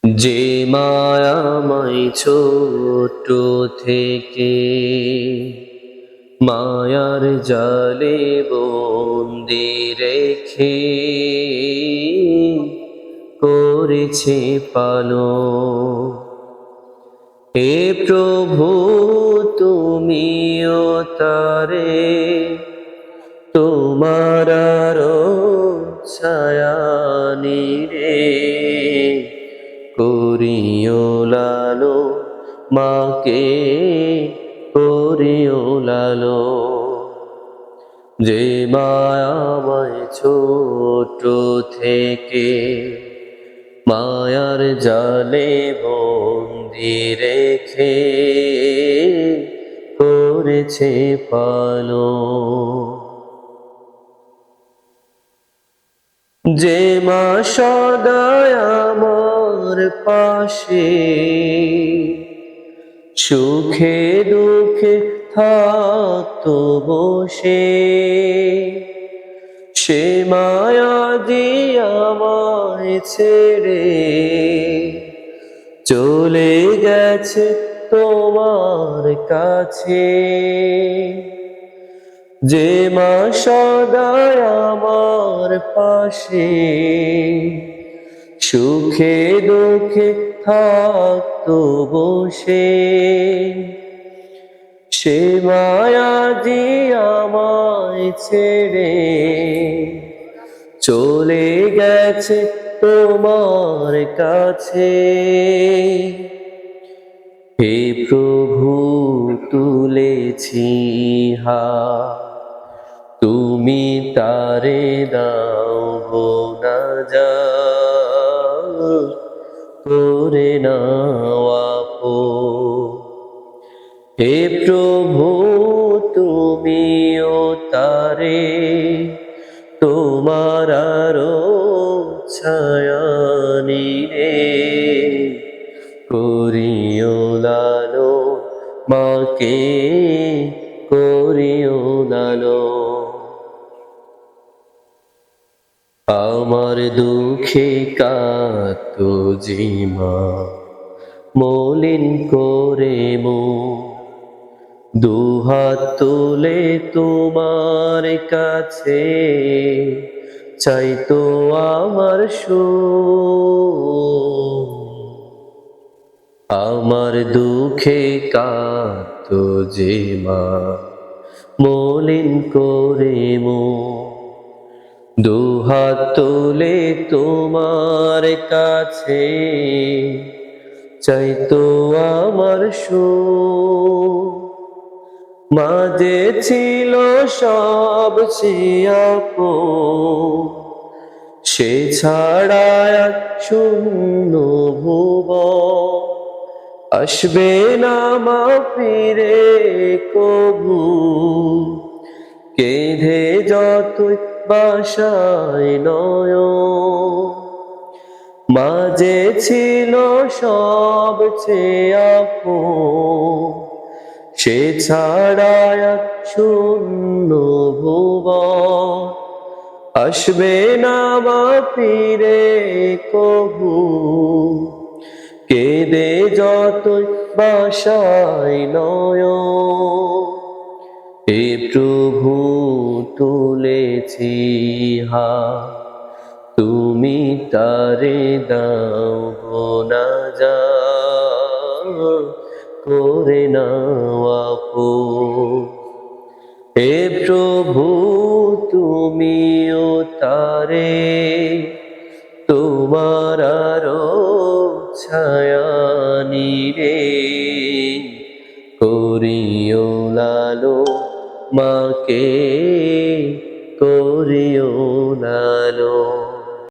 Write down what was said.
যে মায়াময় ছোট থেকে মায়ার জালে বন্দি রেখে করেছে পালন। হে প্রভু তুমিও তারে তোমার ছায়া নিরে করিও লালো, মাকে করিও লালো। যে মায়াময় ছোট থেকে মায়ার জালে বন্দি রেখে করেছে পালন। যে মা সদায় আমার পাশে সুখে দুঃখে থাকতো বসে, সে মায়া দিয়ে আমায় ছেড়ে চলে গেছে তোমার কাছে। যে মা সদায় আমার পাশে সুখে দুঃখে থাকতো বসে, সে মায়া দিয়ে আমায় ছেড়ে চলে গেছে তোমার কাছে। হে প্রভু তুলেছি হাত, তুমি তারে দাও গো নাজাত, করে নাও আপন। হে প্রভু তুমিও তারে তোমার ছায়া নিরে করিও লালো, মাকে করিও লালো। আমার দুঃখে কাঁদতো যে মা মলিন করে দুহাত তুলে তোমার কাছে চাইতো আমার আমার দুঃখে কাঁদতো যে মা মলিন করে দুহাত তুলে তোমার কাছে চাইতো আমার মাঝে ছিল সব আপন, সে ছাড়া এক শূন্য ভুবন। আসবে না মা ফিরে কবু, কেঁদে যতই বাসায় নয়ন। মাঝে ছিল সব আপন, সে ছাড়া এক শূন্য ভুবন। আসবে না মা ফিরে কবু, কেঁদে যতই বাসায় নয়ন। হে প্রভু তুলেছি হাত, তুমি তারে দাও গো নাজাত, করে নাও আপন। হে প্রভু তুমিও তারে তোমার ছায়া নিরে করিও লালো, মাকে করিও লালো।